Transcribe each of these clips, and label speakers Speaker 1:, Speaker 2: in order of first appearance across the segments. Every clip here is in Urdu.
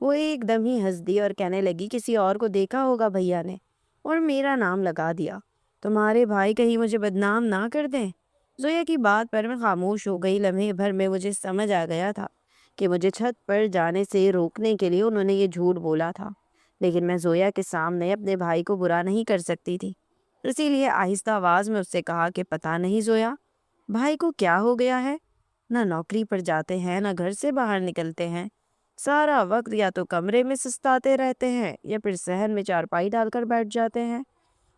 Speaker 1: وہ ایک دم ہی ہنس دی اور کہنے لگی کسی اور کو دیکھا ہوگا بھیا نے اور میرا نام لگا دیا، تمہارے بھائی کہیں مجھے بدنام نہ کر دیں۔ زویا کی بات پر میں خاموش ہو گئی۔ لمحے بھر میں مجھے سمجھ آ گیا تھا کہ مجھے چھت پر جانے سے روکنے کے لیے انہوں نے یہ جھوٹ بولا تھا، لیکن میں زویا کے سامنے اپنے بھائی کو برا نہیں کر سکتی تھی۔ اسی لیے آہستہ آواز میں اس سے کہا کہ پتہ نہیں زویا، بھائی کو کیا ہو گیا ہے؟ نہ نوکری پر جاتے ہیں، نہ گھر سے باہر نکلتے ہیں، سارا وقت یا تو کمرے میں سستاتے رہتے ہیں یا پھر صحن میں چارپائی ڈال کر بیٹھ جاتے ہیں۔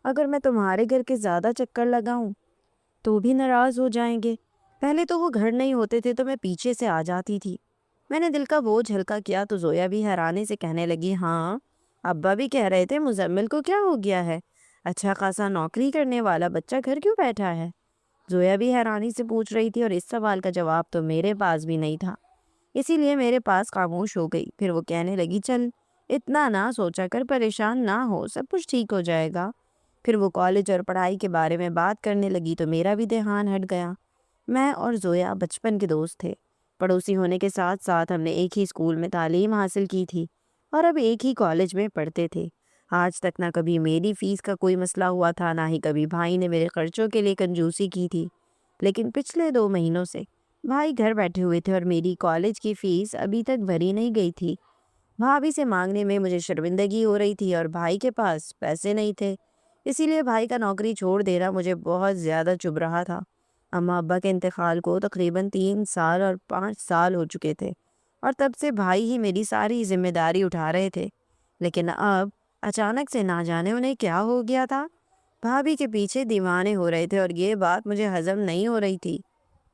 Speaker 1: اگر میں تمہارے گھر کے زیادہ چکر لگاؤں تو بھی ناراض ہو جائیں گے۔ پہلے تو وہ گھر نہیں ہوتے تھے تو میں پیچھے سے آ جاتی تھی۔ میں نے دل کا بوجھ ہلکا کیا تو زویا بھی حیرانے سے کہنے لگی، ہاں ابا بھی کہہ رہے تھے مزمل کو کیا ہو گیا ہے، اچھا خاصا نوکری کرنے والا بچہ گھر کیوں بیٹھا ہے؟ زویا بھی حیرانی سے پوچھ رہی تھی اور اس سوال کا جواب تو میرے پاس بھی نہیں تھا، اسی لیے میرے پاس خاموش ہو گئی۔ پھر وہ کہنے لگی، چل اتنا نہ سوچا کر، پریشان نہ ہو، سب کچھ ٹھیک ہو جائے گا۔ پھر وہ کالج اور پڑھائی کے بارے میں بات کرنے لگی تو میرا بھی دھیان ہٹ گیا۔ میں اور زویا بچپن کے دوست تھے، پڑوسی ہونے کے ساتھ ساتھ ہم نے ایک ہی اسکول میں تعلیم حاصل کی تھی اور اب ایک ہی کالج میں پڑھتے تھے۔ آج تک نہ کبھی میری فیس کا کوئی مسئلہ ہوا تھا، نہ ہی کبھی بھائی نے میرے خرچوں کے لیے کنجوسی کی تھی، لیکن پچھلے 2 مہینوں سے بھائی گھر بیٹھے ہوئے تھے اور میری کالج کی فیس ابھی تک بھری نہیں گئی تھی۔ بھابھی سے مانگنے میں مجھے شرمندگی ہو رہی تھی اور بھائی کے پاس پیسے نہیں تھے، اسی لیے بھائی کا نوکری چھوڑ دینا مجھے بہت زیادہ چبھ رہا تھا۔ اماں ابا کے انتقال کو تقریباً 3 سال اور 5 سال ہو چکے تھے اور تب سے بھائی ہی میری ساری ذمہ داری اٹھا رہے تھے، لیکن اب اچانک سے نہ جانے انہیں کیا ہو گیا تھا، بھابھی کے پیچھے دیوانے ہو رہے تھے اور یہ بات مجھے ہضم نہیں ہو رہی تھی۔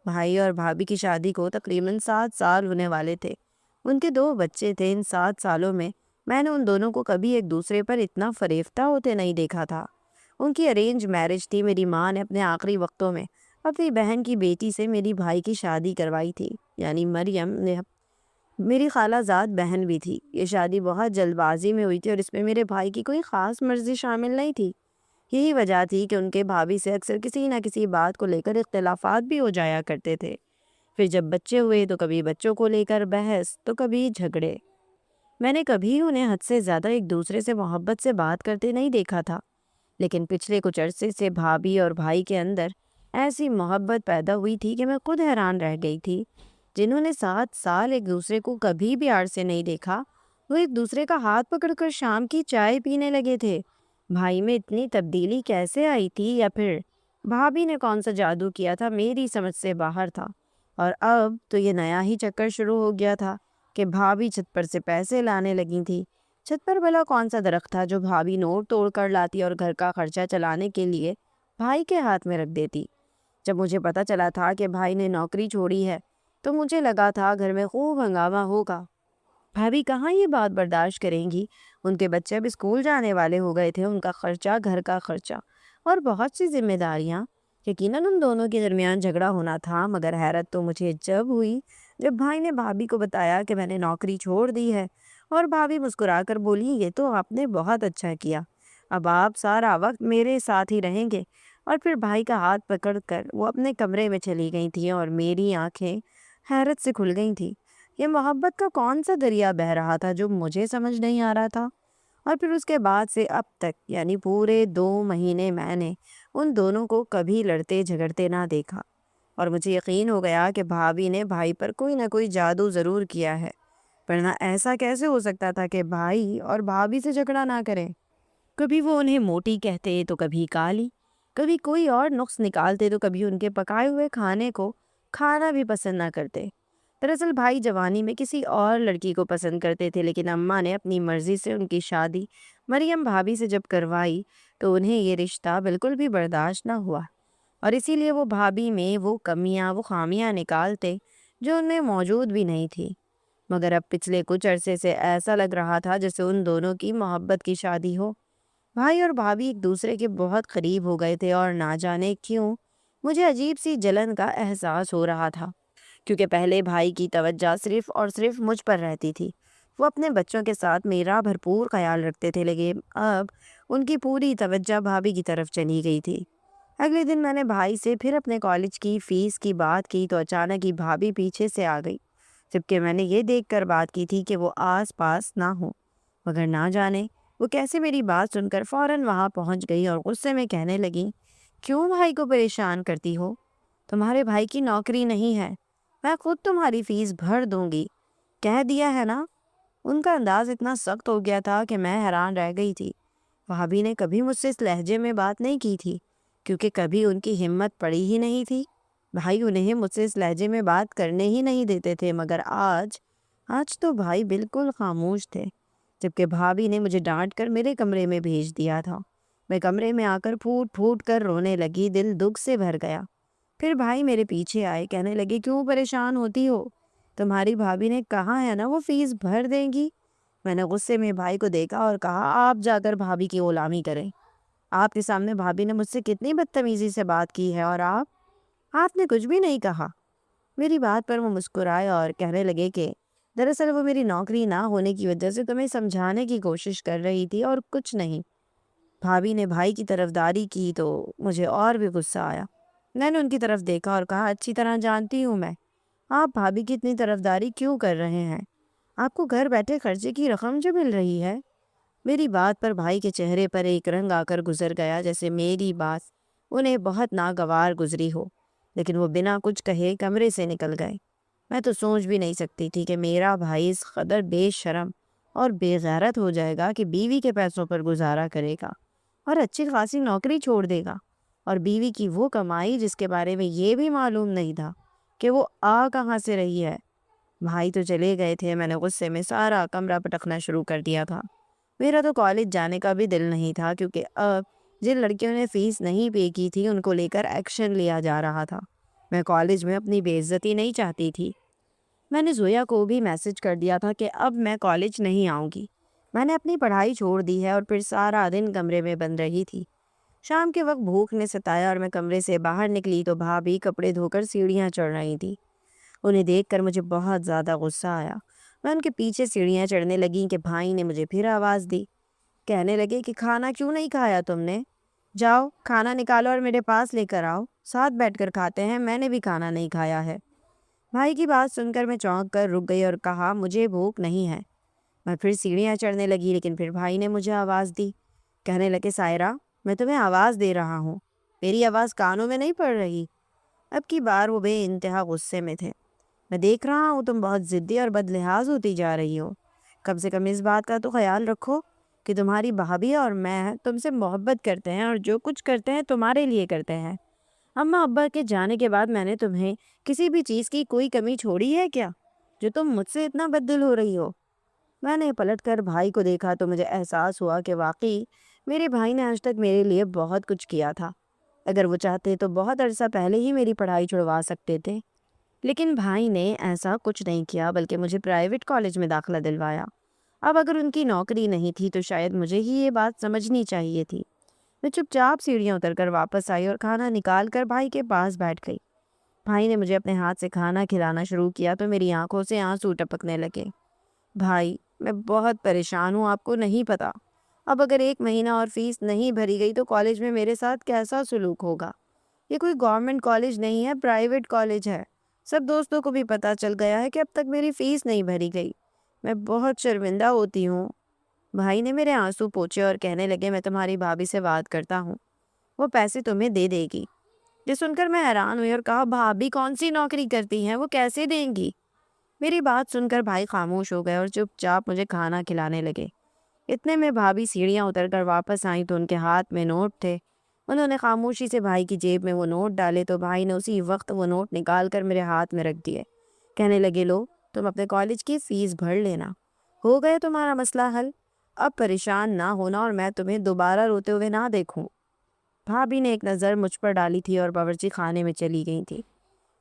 Speaker 1: بھائی اور بھابھی کی شادی کو تقریباً 7 سال ہونے والے تھے، ان کے 2 بچے تھے۔ ان 7 سالوں میں میں نے ان دونوں کو کبھی ایک دوسرے پر اتنا فریفتہ ہوتے نہیں دیکھا تھا۔ ان کی ارینج میرج تھی۔ میری ماں نے اپنے آخری وقتوں میں اپنی بہن کی بیٹی سے میری بھائی کی شادی کروائی تھی، یعنی مریم نے میری خالہ زاد بہن بھی تھی۔ یہ شادی بہت جلد بازی میں ہوئی تھی اور اس میں میرے بھائی کی کوئی خاص مرضی شامل نہیں تھی۔ یہی وجہ تھی کہ ان کے بھابھی سے اکثر کسی نہ کسی بات کو لے کر اختلافات بھی ہو جایا کرتے تھے۔ پھر جب بچے ہوئے تو کبھی بچوں کو لے کر بحث تو کبھی جھگڑے۔ میں نے کبھی انہیں حد سے زیادہ ایک دوسرے سے محبت سے بات کرتے نہیں دیکھا تھا، لیکن پچھلے کچھ عرصے سے بھابھی اور بھائی کے اندر ایسی محبت پیدا ہوئی تھی کہ میں خود حیران رہ گئی تھی۔ جنہوں نے 7 سال ایک دوسرے کو کبھی بھی آڑ سے نہیں دیکھا، وہ ایک دوسرے کا ہاتھ پکڑ کر شام کی چائے پینے لگے تھے۔ بھائی میں اتنی تبدیلی کیسے آئی تھی، یا پھر بھابھی نے کون سا جادو کیا تھا، میری سمجھ سے باہر تھا۔ اور اب تو یہ نیا ہی چکر شروع ہو گیا تھا کہ بھابھی چھت پر سے پیسے لانے لگی تھی۔ چھت پر بھلا کون سا درخت تھا جو بھابھی نوٹ توڑ کر لاتی اور گھر کا خرچہ چلانے کے لیے بھائی کے ہاتھ میں رکھ دیتی۔ جب مجھے پتا چلا تھا کہ بھائی نے نوکری چھوڑی ہے تو مجھے لگا تھا گھر میں خوب ہنگامہ ہوگا۔ بھابھی کہاں یہ بات برداشت کریں گی، ان کے بچے اب اسکول جانے والے ہو گئے تھے، ان کا خرچہ، گھر کا خرچہ اور بہت سی ذمہ داریاں۔ یقیناً ان دونوں کے درمیان جھگڑا ہونا تھا، مگر حیرت تو مجھے جب ہوئی جب بھائی نے بھابھی کو بتایا کہ میں نے نوکری چھوڑ دی ہے، اور بھابھی مسکرا کر بولی، یہ تو آپ نے بہت اچھا کیا، اب آپ سارا وقت میرے ساتھ ہی رہیں گے۔ اور پھر بھائی کا ہاتھ پکڑ کر وہ اپنے کمرے میں چلی گئی تھیں اور میری آنکھیں حیرت سے کھل گئی تھیں۔ یہ محبت کا کون سا دریا بہہ رہا تھا جو مجھے سمجھ نہیں آ رہا تھا؟ اور پھر اس کے بعد سے اب تک، یعنی پورے 2 مہینے میں نے ان دونوں کو کبھی لڑتے جھگڑتے نہ دیکھا، اور مجھے یقین ہو گیا کہ بھابھی نے بھائی پر کوئی نہ کوئی جادو ضرور کیا ہے، ورنہ ایسا کیسے ہو سکتا تھا کہ بھائی اور بھابھی سے جھگڑا نہ کریں؟ کبھی وہ انہیں موٹی کہتے تو کبھی کالی، کبھی کوئی اور نقص نکالتے تو کبھی ان کے پکائے ہوئے کھانے کو کھانا بھی پسند نہ کرتے۔ دراصل بھائی جوانی میں کسی اور لڑکی کو پسند کرتے تھے، لیکن اماں نے اپنی مرضی سے ان کی شادی مریم بھابھی سے جب کروائی تو انہیں یہ رشتہ بالکل بھی برداشت نہ ہوا، اور اسی لیے وہ بھابھی میں وہ کمیاں، وہ خامیاں نکالتے جو ان میں موجود بھی نہیں تھی۔ مگر اب پچھلے کچھ عرصے سے ایسا لگ رہا تھا جیسے ان دونوں کی محبت کی شادی ہو۔ بھائی اور بھابھی ایک دوسرے کے بہت قریب ہو گئے تھے، اور نہ جانے کیوں مجھے عجیب سی جلن کا احساس ہو رہا تھا، کیونکہ پہلے بھائی کی توجہ صرف اور صرف مجھ پر رہتی تھی۔ وہ اپنے بچوں کے ساتھ میرا بھرپور خیال رکھتے تھے، لیکن اب ان کی پوری توجہ بھابھی کی طرف چلی گئی تھی۔ اگلے دن میں نے بھائی سے پھر اپنے کالج کی فیس کی بات کی تو اچانک ہی بھابھی پیچھے سے آ گئی۔ جبکہ میں نے یہ دیکھ کر بات کی تھی کہ وہ آس پاس نہ ہو، مگر نہ جانے وہ کیسے میری بات سن کر فوراً وہاں پہنچ گئی اور غصے میں کہنے لگی، کیوں بھائی کو پریشان کرتی ہو؟ تمہارے بھائی کی نوکری نہیں ہے، میں خود تمہاری فیس بھر دوں گی، کہہ دیا ہے نا۔ ان کا انداز اتنا سخت ہو گیا تھا کہ میں حیران رہ گئی تھی۔ بھابھی نے کبھی مجھ سے اس لہجے میں بات نہیں کی تھی، کیونکہ کبھی ان کی ہمت پڑی ہی نہیں تھی۔ بھائی انہیں مجھ سے اس لہجے میں بات کرنے ہی نہیں دیتے تھے، مگر آج تو بھائی بالکل خاموش تھے، جبکہ بھابھی نے مجھے ڈانٹ کر میرے کمرے میں بھیج دیا تھا۔ میں کمرے میں آ کر پھوٹ پھوٹ کر رونے لگی، دل دکھ سے بھر گیا۔ پھر بھائی میرے پیچھے آئے، کہنے لگے، کیوں پریشان ہوتی ہو؟ تمہاری بھابھی نے کہا ہے نا وہ فیس بھر دیں گی۔ میں نے غصے میں بھائی کو دیکھا اور کہا، آپ جا کر بھابھی کی غلامی کریں۔ آپ کے سامنے بھابھی نے مجھ سے کتنی بدتمیزی سے بات کی ہے، اور آپ نے کچھ بھی نہیں کہا۔ میری بات پر وہ مسکرائے اور کہنے لگے کہ دراصل وہ میری نوکری نہ ہونے کی وجہ سے تمہیں سمجھانے کی کوشش کر رہی تھی اور کچھ نہیں۔ بھابھی نے بھائی کی طرفداری کی تو مجھے اور بھی غصہ آیا۔ میں نے ان کی طرف دیکھا اور کہا، اچھی طرح جانتی ہوں میں، آپ بھابھی کی اتنی طرفداری کیوں کر رہے ہیں؟ آپ کو گھر بیٹھے خرچے کی رقم جو مل رہی ہے۔ میری بات پر بھائی کے چہرے پر ایک رنگ آ کر گزر گیا، جیسے میری بات انہیں بہت ناگوار گزری ہو، لیکن وہ بنا کچھ کہے کمرے سے نکل گئے۔ میں تو سوچ بھی نہیں سکتی تھی کہ میرا بھائی اس قدر بے شرم اور بے غیرت ہو جائے گا کہ بیوی کے پیسوں پر گزارا کرے گا اور اچھی خاصی نوکری چھوڑ دے گا، اور بیوی کی وہ کمائی جس کے بارے میں یہ بھی معلوم نہیں تھا کہ وہ کہاں سے رہی ہے۔ بھائی تو چلے گئے تھے، میں نے غصے میں سارا کمرہ پٹکنا شروع کر دیا تھا۔ میرا تو کالج جانے کا بھی دل نہیں تھا، کیونکہ اب جن لڑکیوں نے فیس نہیں پے کی تھی ان کو لے کر ایکشن لیا جا رہا تھا۔ میں کالج میں اپنی بے عزتی نہیں چاہتی تھی۔ میں نے زویا کو بھی میسج کر دیا تھا کہ اب میں کالج نہیں آؤں گی۔ میں نے اپنی پڑھائی چھوڑ دی ہے اور پھر سارا دن کمرے میں بند رہی تھی۔ شام کے وقت بھوک نے ستایا اور میں کمرے سے باہر نکلی تو بھابھی کپڑے دھو کر سیڑھیاں چڑھ رہی تھی۔ انہیں دیکھ کر مجھے بہت زیادہ غصہ آیا۔ میں ان کے پیچھے سیڑھیاں چڑھنے لگی کہ بھائی نے مجھے پھر آواز دی، کہنے لگے کہ کھانا کیوں نہیں کھایا تم نے؟ جاؤ کھانا نکالو اور میرے پاس لے کر آؤ، ساتھ بیٹھ کر کھاتے ہیں، میں نے بھی کھانا نہیں کھایا ہے۔ بھائی کی بات سن کر میں چونک کر رک گئی اور کہا، مجھے بھوک نہیں ہے۔ میں پھر سیڑھیاں چڑھنے لگی، لیکن پھر بھائی نے مجھے آواز دی، کہنے لگے، سائرہ میں تمہیں آواز دے رہا ہوں، میری آواز کانوں میں نہیں پڑ رہی؟ اب کی بار وہ بے انتہا غصے میں تھے۔ میں دیکھ رہا ہوں تم بہت ضدی اور بد لحاظ ہوتی جا رہی ہو، کم سے کم اس بات کا تو خیال رکھو کہ تمہاری بھابھی اور میں تم سے محبت کرتے ہیں اور جو کچھ کرتے ہیں تمہارے لیے کرتے ہیں۔ اماں ابا کے جانے کے بعد میں نے تمہیں کسی بھی چیز کی کوئی کمی چھوڑی ہے کیا، جو تم مجھ سے اتنا بددل ہو رہی ہو؟ میں نے پلٹ کر بھائی کو دیکھا تو مجھے احساس ہوا کہ واقعی میرے بھائی نے آج تک میرے لیے بہت کچھ کیا تھا۔ اگر وہ چاہتے تو بہت عرصہ پہلے ہی میری پڑھائی چھڑوا سکتے تھے، لیکن بھائی نے ایسا کچھ نہیں کیا، بلکہ مجھے پرائیویٹ کالج میں داخلہ دلوایا۔ اب اگر ان کی نوکری نہیں تھی تو شاید مجھے ہی یہ بات سمجھنی چاہیے تھی۔ میں چپ چاپ سیڑھیاں اتر کر واپس آئی اور کھانا نکال کر بھائی کے پاس بیٹھ گئی۔ بھائی نے مجھے اپنے ہاتھ سے کھانا کھلانا شروع کیا تو میری آنکھوں سے آنسو ٹپکنے لگے۔ بھائی میں بہت پریشان ہوں، آپ کو نہیں پتا، اب اگر 1 مہینہ اور فیس نہیں بھری گئی تو کالج میں میرے ساتھ کیسا سلوک ہوگا؟ یہ کوئی گورنمنٹ کالج نہیں ہے، پرائیویٹ کالج ہے۔ سب دوستوں کو بھی پتہ چل گیا ہے کہ اب تک میری فیس نہیں بھری گئی۔ میں بہت شرمندہ ہوتی ہوں۔ بھائی نے میرے آنسو پوچھے اور کہنے لگے، میں تمہاری بھابھی سے بات کرتا ہوں، وہ پیسے تمہیں دے دے گی۔ یہ سن کر میں حیران ہوئی اور کہا، بھابھی کون سی نوکری کرتی ہیں، وہ کیسے دیں گی؟ میری بات سن کر بھائی خاموش ہو گئے اور چپ چاپ مجھے کھانا کھلانے لگے۔ اتنے میں بھابھی سیڑھیاں اتر کر واپس آئیں تو ان کے ہاتھ میں نوٹ تھے۔ انہوں نے خاموشی سے بھائی کی جیب میں وہ نوٹ ڈالے تو بھائی نے اسی وقت وہ نوٹ نکال کر میرے ہاتھ میں رکھ دیے، کہنے لگے، لو تم اپنے کالج کی فیس بھر لینا، ہو گیا تمہارا مسئلہ حل، اب پریشان نہ ہونا اور میں تمہیں دوبارہ روتے ہوئے نہ دیکھوں۔ بھابھی نے ایک نظر مجھ پر ڈالی تھی اور باورچی خانے میں چلی گئی تھی۔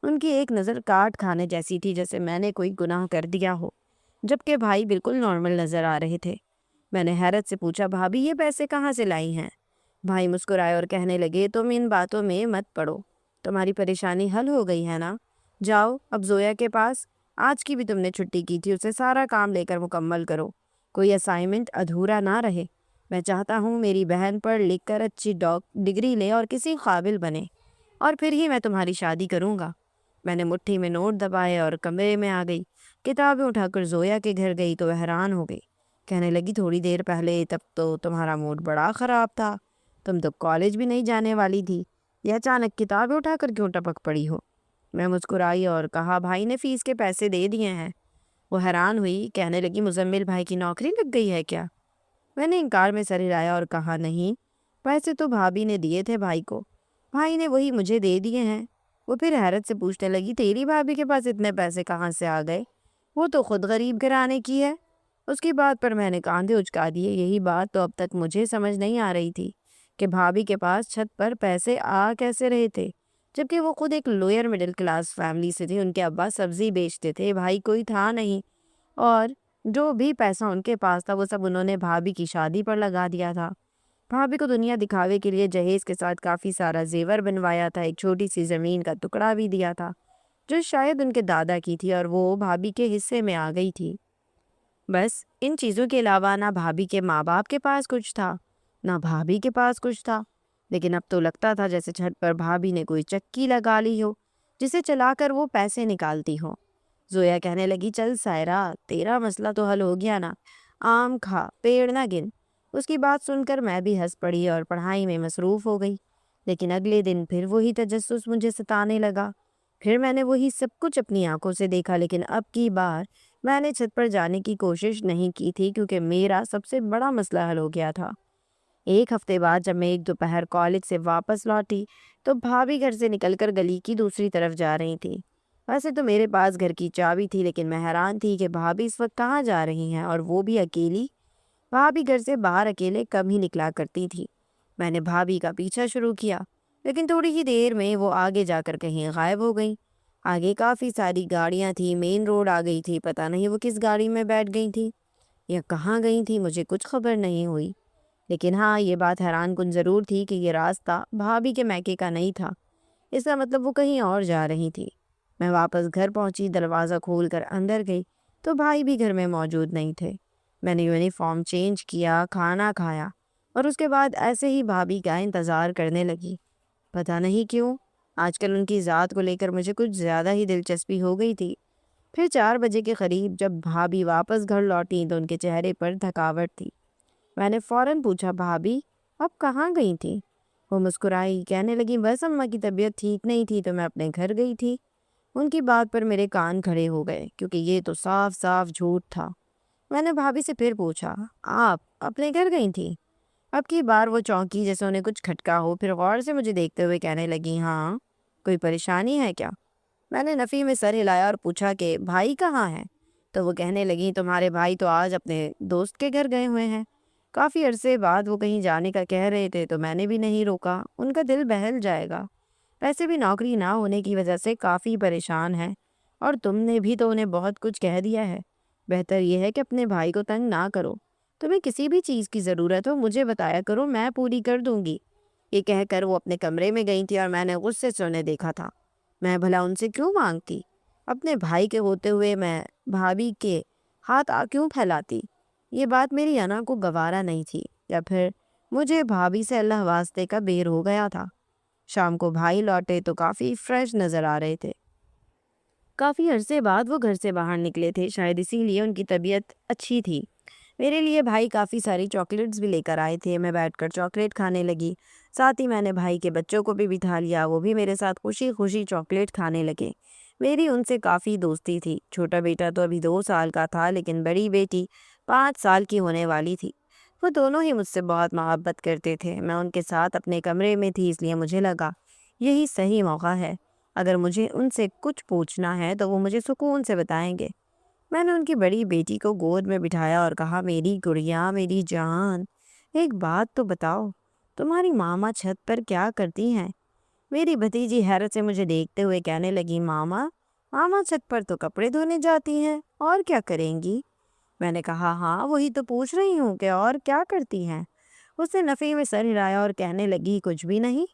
Speaker 1: ان کی ایک نظر کاٹ کھانے جیسی تھی، جیسے میں نے کوئی گناہ کر دیا ہو، جبکہ بھائی بالکل نارمل نظر آ رہے تھے۔ میں نے حیرت سے پوچھا، بھابھی یہ پیسے کہاں سے لائی ہیں؟ بھائی مسکرائے اور کہنے لگے، تم ان باتوں میں مت پڑو، تمہاری پریشانی حل ہو گئی ہے نا؟ جاؤ اب زویا کے پاس، آج کی بھی تم نے چھٹی کی تھی، اسے سارا کام لے کر مکمل کرو، کوئی اسائنمنٹ ادھورا نہ رہے۔ میں چاہتا ہوں میری بہن پڑھ لکھ کر اچھی ڈگری لے اور کسی قابل بنے، اور پھر ہی میں تمہاری شادی کروں گا۔ میں نے مٹھی میں نوٹ دبائے اور کمرے میں آ گئی، کتابیں اٹھا کر زویا کے گھر گئی تو وہ حیران ہو گئی۔ کہنے لگی تھوڑی دیر پہلے تب تو تمہارا موڈ بڑا خراب تھا، تم تو کالج بھی نہیں جانے والی تھی، یہ اچانک کتابیں اٹھا کر کیوں ٹپک پڑی ہو؟ میں مسکرائی اور کہا بھائی نے فیس کے پیسے دے دیے ہیں۔ وہ حیران ہوئی، کہنے لگی مزمل بھائی کی نوکری لگ گئی ہے کیا؟ میں نے انکار میں سر ہلایا اور کہا نہیں، پیسے تو بھابھی نے دیے تھے بھائی کو، بھائی نے وہی مجھے دے دیے ہیں۔ وہ پھر حیرت سے پوچھنے لگی تیری بھابھی کے پاس اتنے پیسے کہاں سے آ گئے؟ وہ تو خود غریب گھرانے کی ہے۔ اس کی بات پر میں نے کاندھے اچکا دیے۔ یہی بات تو اب تک مجھے سمجھ نہیں آ رہی تھی کہ بھابھی کے پاس چھت پر پیسے آ کیسے رہے تھے، جبکہ وہ خود ایک لوئر مڈل کلاس فیملی سے تھے۔ ان کے ابا سبزی بیچتے تھے، بھائی کوئی تھا نہیں، اور جو بھی پیسہ ان کے پاس تھا وہ سب انہوں نے بھابھی کی شادی پر لگا دیا تھا۔ بھابھی کو دنیا دکھاوے کے لیے جہیز کے ساتھ کافی سارا زیور بنوایا تھا، ایک چھوٹی سی زمین کا ٹکڑا بھی دیا تھا جو شاید ان کے دادا کی تھی اور وہ بھابھی کے حصے میں آ گئی تھی۔ بس ان چیزوں کے علاوہ نہ بھابھی کے ماں باپ کے پاس کچھ تھا نہ بھابھی کے پاس کچھ تھا، لیکن اب تو لگتا تھا جیسے چھت پر بھابھی نے کوئی چکی لگا لی ہو جسے چلا کر وہ پیسے نکالتی ہو۔ زویا کہنے لگی چل سائرہ، تیرا مسئلہ تو حل ہو گیا نا، آم کھا پیڑ نہ گن۔ اس کی بات سن کر میں بھی ہنس پڑی اور پڑھائی میں مصروف ہو گئی، لیکن اگلے دن پھر وہی تجسس مجھے ستانے لگا۔ پھر میں نے وہی سب کچھ اپنی آنکھوں سے دیکھا، لیکن اب کی بار میں نے چھت پر جانے کی کوشش نہیں کی تھی کیونکہ میرا سب سے بڑا مسئلہ حل ہو گیا تھا۔ ایک ہفتے بعد جب میں ایک دوپہر کالج سے واپس لوٹی تو بھابھی گھر سے نکل کر گلی کی دوسری طرف جا رہی تھی۔ ویسے تو میرے پاس گھر کی چابی تھی، لیکن میں حیران تھی کہ بھابھی اس وقت کہاں جا رہی ہیں، اور وہ بھی اکیلی۔ بھابھی گھر سے باہر اکیلے کم ہی نکلا کرتی تھی۔ میں نے بھابھی کا پیچھا شروع کیا، لیکن تھوڑی ہی دیر میں وہ آگے جا کر کہیں غائب ہو گئی۔ آگے کافی ساری گاڑیاں تھیں، مین روڈ آ گئی تھی، پتہ نہیں وہ کس گاڑی میں بیٹھ گئی تھی یا کہاں گئی تھی، مجھے کچھ خبر نہیں ہوئی۔ لیکن ہاں، یہ بات حیران کن ضرور تھی کہ یہ راستہ بھابھی کے میکے کا نہیں تھا، اس کا مطلب وہ کہیں اور جا رہی تھی۔ میں واپس گھر پہنچی، دروازہ کھول کر اندر گئی تو بھائی بھی گھر میں موجود نہیں تھے۔ میں نے یونیفارم چینج کیا، کھانا کھایا اور اس کے بعد ایسے ہی بھابھی کا انتظار کرنے لگی۔ پتہ نہیں کیوں آج کل ان کی ذات کو لے کر مجھے کچھ زیادہ ہی دلچسپی ہو گئی تھی۔ پھر 4 بجے کے قریب جب بھابھی واپس گھر لوٹی تو ان کے چہرے پر تھکاوٹ تھی۔ میں نے فوراً پوچھا بھابھی اب کہاں گئی تھی؟ وہ مسکرائی، کہنے لگی بس اماں کی طبیعت ٹھیک نہیں تھی تو میں اپنے گھر گئی تھی۔ ان کی بات پر میرے کان کھڑے ہو گئے کیونکہ یہ تو صاف صاف جھوٹ تھا۔ میں نے بھابھی سے پھر پوچھا آپ اپنے گھر گئی تھی؟ اب کی بار وہ چونکی جیسے انہیں کچھ کھٹکا ہو، پھر غور سے مجھے دیکھتے ہوئے کہنے لگی ہاں، کوئی پریشانی ہے کیا؟ میں نے نفی میں سر ہلایا اور پوچھا کہ بھائی کہاں ہے؟ تو وہ کہنے لگی تمہارے بھائی تو آج اپنے دوست کے گھر گئے ہوئے ہیں، کافی عرصے بعد وہ کہیں جانے کا کہہ رہے تھے تو میں نے بھی نہیں روکا، ان کا دل بہل جائے گا، ویسے بھی نوکری نہ ہونے کی وجہ سے کافی پریشان ہے، اور تم نے بھی تو انہیں بہت کچھ کہہ دیا ہے، بہتر یہ ہے کہ اپنے بھائی کو تنگ نہ کرو، تمہیں کسی بھی چیز کی ضرورت ہو مجھے بتایا کرو، میں پوری کر دوں گی۔ یہ کہہ کر وہ اپنے کمرے میں گئی تھی اور میں نے غصے سے انہیں دیکھا تھا۔ میں بھلا ان سے کیوں مانگتی؟ اپنے بھائی کے ہوتے ہوئے میں بھابھی کے ہاتھ کیوں پھیلاتی؟ یہ بات میری انا کو گوارا نہیں تھی، یا پھر مجھے بھابھی سے اللہ واسطے کا بیر ہو گیا تھا۔ شام کو بھائی لوٹے تو کافی فریش نظر آ رہے تھے۔ کافی عرصے بعد وہ گھر سے باہر نکلے تھے، شاید اسی لیے ان کی طبیعت اچھی تھی۔ میرے لیے بھائی کافی ساری چاکلیٹس بھی لے کر آئے تھے، میں بیٹھ کر چاکلیٹ کھانے لگی، ساتھ ہی میں نے بھائی کے بچوں کو بھی بٹھا لیا، وہ بھی میرے ساتھ خوشی خوشی چاکلیٹ کھانے لگے۔ میری ان سے کافی دوستی تھی۔ چھوٹا بیٹا تو ابھی 2 سال کا تھا، لیکن بڑی بیٹی 5 سال کی ہونے والی تھی۔ وہ دونوں ہی مجھ سے بہت محبت کرتے تھے۔ میں ان کے ساتھ اپنے کمرے میں تھی، اس لیے مجھے لگا یہی صحیح موقع ہے، اگر مجھے ان سے کچھ پوچھنا ہے تو وہ مجھے سکون سے بتائیں گے۔ میں نے ان کی بڑی بیٹی کو گود میں بٹھایا اور کہا میری گڑیا، میری جان، ایک بات تو بتاؤ، تمہاری ماما چھت پر کیا کرتی ہیں؟ میری بھتیجی حیرت سے مجھے دیکھتے ہوئے کہنے لگی ماما چھت پر تو کپڑے دھونے جاتی ہیں، اور کیا کریں گی؟ میں نے کہا ہاں وہی تو پوچھ رہی ہوں کہ اور کیا کرتی ہیں۔ اس نے نفی میں سر ہلایا اور کہنے لگی کچھ بھی نہیں۔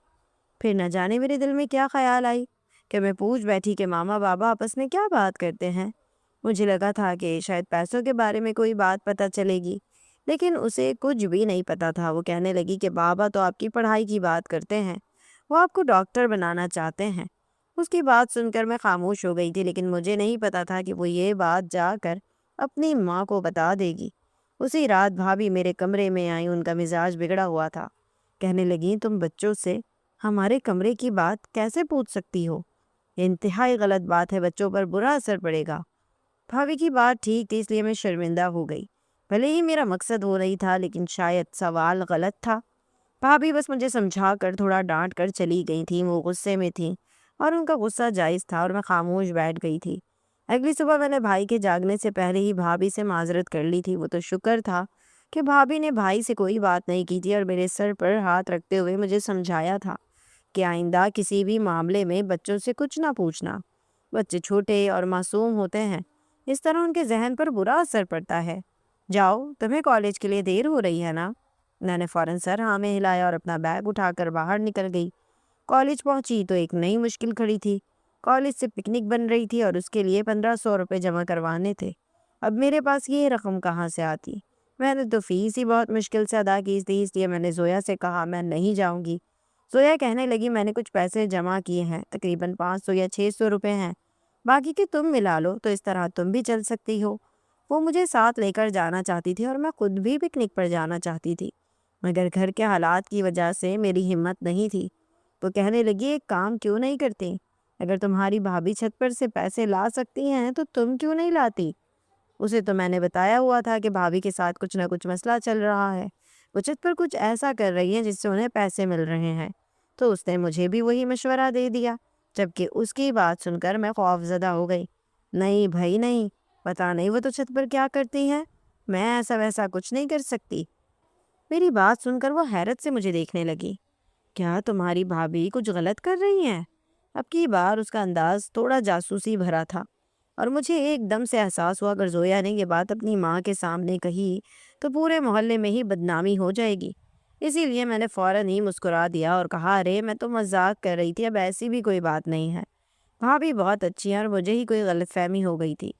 Speaker 1: پھر نہ جانے میرے دل میں کیا خیال آئی کہ میں پوچھ بیٹھی کہ ماما بابا آپس میں کیا بات کرتے ہیں۔ مجھے لگا تھا کہ شاید پیسوں کے بارے میں کوئی بات پتہ چلے گی، لیکن اسے کچھ بھی نہیں پتا تھا۔ وہ کہنے لگی کہ بابا تو آپ کی پڑھائی کی بات کرتے ہیں، وہ آپ کو ڈاکٹر بنانا چاہتے ہیں، اس کی بات سن کر میں خاموش ہو گئی تھی، لیکن مجھے نہیں پتا تھا کہ وہ یہ بات جا کر اپنی ماں کو بتا دے گی۔ اسی رات بھابھی میرے کمرے میں آئی، ان کا مزاج بگڑا ہوا تھا۔ کہنے لگی، تم بچوں سے ہمارے کمرے کی بات کیسے پوچھ سکتی ہو؟ یہ انتہائی غلط بات ہے، بچوں پر برا اثر پڑے گا۔ بھابھی کی بات ٹھیک تھی، اس لیے میں شرمندہ ہو گئی۔ بھلے ہی میرا مقصد ہو رہی تھا، لیکن شاید سوال غلط تھا۔ بھابھی بس مجھے سمجھا کر تھوڑا ڈانٹ کر چلی گئی تھیں، وہ غصے میں تھیں اور ان کا غصہ جائز تھا، اور میں خاموش بیٹھ گئی تھی۔ اگلی صبح میں نے بھائی کے جاگنے سے پہلے ہی بھابھی سے معذرت کر لی تھی۔ وہ تو شکر تھا کہ بھابھی نے بھائی سے کوئی بات نہیں کی تھی اور میرے سر پر ہاتھ رکھتے ہوئے مجھے سمجھایا تھا کہ آئندہ کسی بھی معاملے میں بچوں سے کچھ نہ پوچھنا۔ بچے چھوٹے اور معصوم ہوتے ہیں، اس طرح ان کے ذہن پر برا اثر پڑتا ہے۔ جاؤ، تمہیں کالج کے لیے دیر ہو رہی ہے نا؟ میں نے فوراً سر ہاں میں ہلایا اور اپنا بیگ اٹھا کر باہر نکل گئی۔ کالج پہنچی تو ایک نئی مشکل کھڑی تھی۔ کالج سے پکنک بن رہی تھی اور اس کے لیے 1500 روپے جمع کروانے تھے۔ اب میرے پاس یہ رقم کہاں سے آتی؟ میں نے تو فیس ہی بہت مشکل سے ادا کی تھی، اس لیے میں نے زویا سے کہا میں نہیں جاؤں گی۔ زویا کہنے لگی، میں نے کچھ پیسے جمع کیے ہیں، تقریباً 500 یا 600 روپے ہیں، باقی کے تم ملا لو، تو اس طرح تم بھی چل سکتی ہو۔ وہ مجھے ساتھ لے کر جانا چاہتی تھی اور میں خود بھی پکنک پر جانا چاہتی تھی، مگر گھر کے حالات کی وجہ سے میری ہمت نہیں تھی۔ تو کہنے لگی، ایک کام کیوں نہیں کرتی؟ اگر تمہاری بھابھی چھت پر سے پیسے لا سکتی ہیں تو تم کیوں نہیں لاتی؟ اسے تو میں نے بتایا ہوا تھا کہ بھابھی کے ساتھ کچھ نہ کچھ مسئلہ چل رہا ہے، وہ چھت پر کچھ ایسا کر رہی ہیں جس سے انہیں پیسے مل رہے ہیں، تو اس نے مجھے بھی وہی مشورہ دے دیا، جبکہ اس کی بات سن کر میں خوفزدہ ہو گئی۔ نہیں بھائی نہیں، پتہ نہیں وہ تو چھت پر کیا کرتی ہیں، میں ایسا ویسا کچھ نہیں کر سکتی۔ میری بات سن کر وہ حیرت سے مجھے دیکھنے لگی۔ کیا تمہاری بھابھی کچھ غلط کر رہی ہیں؟ اب کی بار اس کا انداز تھوڑا جاسوسی بھرا تھا، اور مجھے ایک دم سے احساس ہوا اگر زویا نے یہ بات اپنی ماں کے سامنے کہی تو پورے محلے میں ہی بدنامی ہو جائے گی۔ اسی لیے میں نے فوراً ہی مسکرا دیا اور کہا، ارے میں تو مذاق کر رہی تھی، اب ایسی بھی کوئی بات نہیں ہے۔ بھابھی بہت اچھی ہیں اور مجھے ہی کوئی غلط فہمی ہو گئی تھی،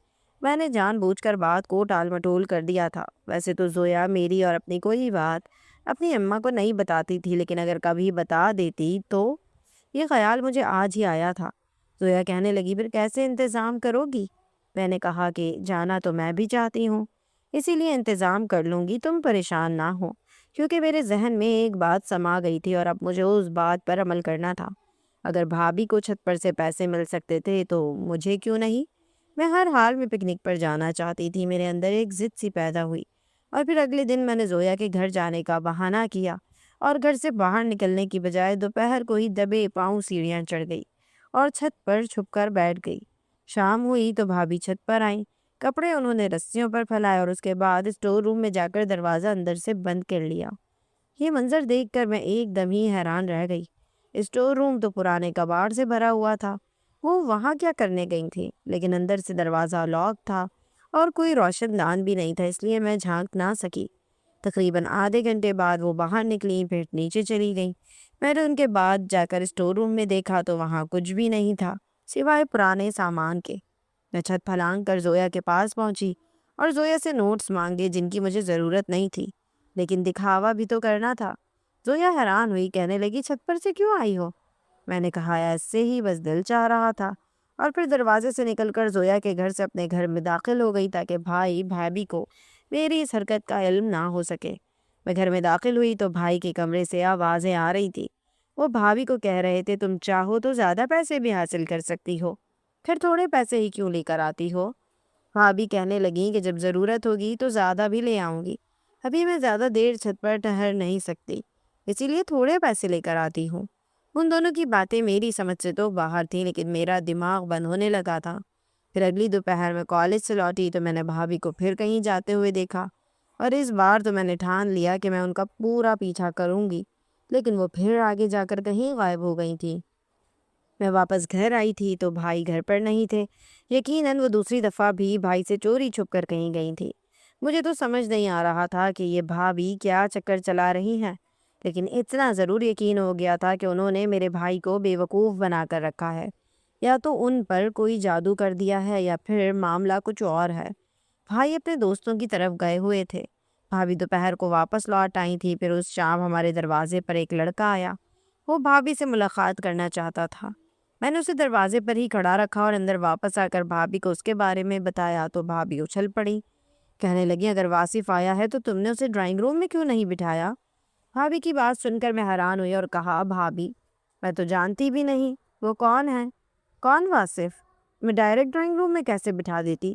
Speaker 1: میں نے جان بوجھ کر بات کو ٹال مٹول کر دیا تھا۔ ویسے تو زویا میری اور اپنی کوئی بات اپنی اماں کو نہیں بتاتی تھی، لیکن اگر کبھی بتا دیتی تو یہ خیال مجھے آج ہی آیا تھا۔ زویا کہنے لگی، پھر کیسے انتظام کرو گی؟ میں نے کہا کہ جانا تو میں بھی چاہتی ہوں، اسی لیے انتظام کر لوں گی، تم پریشان نہ ہو، کیونکہ میرے ذہن میں ایک بات سما گئی تھی اور اب مجھے اس بات پر عمل کرنا تھا۔ اگر بھابھی کو چھت پر سے پیسے مل سکتے تھے تو مجھے کیوں نہیں؟ میں ہر حال میں پکنک پر جانا چاہتی تھی۔ میرے اندر ایک ضد سی پیدا ہوئی، اور پھر اگلے دن میں نے زویا کے گھر جانے کا بہانہ کیا اور گھر سے باہر نکلنے کی بجائے دوپہر کو ہی دبے پاؤں سیڑھیاں چڑھ گئی اور چھت پر چھپ کر بیٹھ گئی۔ شام ہوئی تو بھابھی چھت پر آئیں، کپڑے انہوں نے رسیوں پر پھیلائے اور اس کے بعد اسٹور روم میں جا کر دروازہ اندر سے بند کر لیا۔ یہ منظر دیکھ کر میں ایک دم ہی حیران رہ گئی۔ اسٹور روم تو پرانے کباڑ سے بھرا ہوا تھا، وہ وہاں کیا کرنے گئی تھی؟ لیکن اندر سے دروازہ لاک تھا اور کوئی روشن دان بھی نہیں تھا، اس لیے میں جھانک نہ سکی۔ تقریباً آدھے گھنٹے بعد وہ باہر نکلی، پھر نیچے چلی گئیں۔ میں نے ان کے بعد جا کر اسٹور روم میں دیکھا تو وہاں کچھ بھی نہیں تھا سوائے پرانے سامان کے۔ میں چھت پھلانگ کر زویا کے پاس پہنچی اور زویا سے نوٹس مانگے جن کی مجھے ضرورت نہیں تھی، لیکن دکھاوا بھی تو کرنا تھا۔ زویا حیران ہوئی، کہنے لگی، چھت پر سے کیوں آئی ہو؟ میں نے کہا، ایسے ہی، بس دل چاہ رہا تھا، اور پھر دروازے سے نکل کر زویا کے گھر سے اپنے گھر میں داخل ہو گئی تاکہ بھائی بھابھی کو میری اس حرکت کا علم نہ ہو سکے۔ میں گھر میں داخل ہوئی تو بھائی کے کمرے سے آوازیں آ رہی تھی، وہ بھابھی کو کہہ رہے تھے، تم چاہو تو زیادہ پیسے بھی حاصل کر سکتی ہو، پھر تھوڑے پیسے ہی کیوں لے کر آتی ہو؟ بھابھی کہنے لگیں کہ جب ضرورت ہوگی تو زیادہ بھی لے آؤں گی، ابھی میں زیادہ دیر چھت پر ٹہر نہیں سکتی، اسی لیے تھوڑے پیسے لے کر آتی ہوں۔ ان دونوں کی باتیں میری سمجھ سے تو باہر تھیں، لیکن میرا دماغ بند ہونے لگا تھا۔ پھر اگلی دوپہر میں کالج سے لوٹی تو میں نے بھابھی کو پھر کہیں جاتے ہوئے دیکھا، اور اس بار تو میں نے ٹھان لیا کہ میں ان کا پورا پیچھا کروں گی، لیکن وہ پھر آگے جا کر کہیں غائب ہو گئی تھی۔ میں واپس گھر آئی تھی تو بھائی گھر پر نہیں تھے، یقیناً وہ دوسری دفعہ بھی بھائی سے چوری چھپ کر کہیں گئی تھی۔ مجھے تو سمجھ نہیں آ رہا تھا کہ یہ بھابھی کیا چکر چلا رہی ہیں، لیکن اتنا ضرور یقین ہو گیا تھا کہ انہوں نے میرے بھائی کو بے وقوف بنا کر رکھا ہے، یا تو ان پر کوئی جادو کر دیا ہے یا پھر معاملہ کچھ اور ہے۔ بھائی اپنے دوستوں کی طرف گئے ہوئے تھے، بھابھی دوپہر کو واپس لوٹ آئی تھی۔ پھر اس شام ہمارے دروازے پر ایک لڑکا آیا، وہ بھابھی سے ملاقات کرنا چاہتا تھا۔ میں نے اسے دروازے پر ہی کھڑا رکھا اور اندر واپس آ کر بھابھی کو اس کے بارے میں بتایا تو بھابھی اچھل پڑی، کہنے لگی اگر واصف آیا ہے تو تم نے اسے ڈرائنگ روم میں کیوں نہیں بٹھایا؟ بھابھی کی بات سن کر میں حیران ہوئی اور کہا بھابھی میں تو جانتی بھی نہیں وہ کون ہے۔ کون واصف؟ میں ڈائریکٹ ڈرائنگ روم میں کیسے بٹھا دیتی؟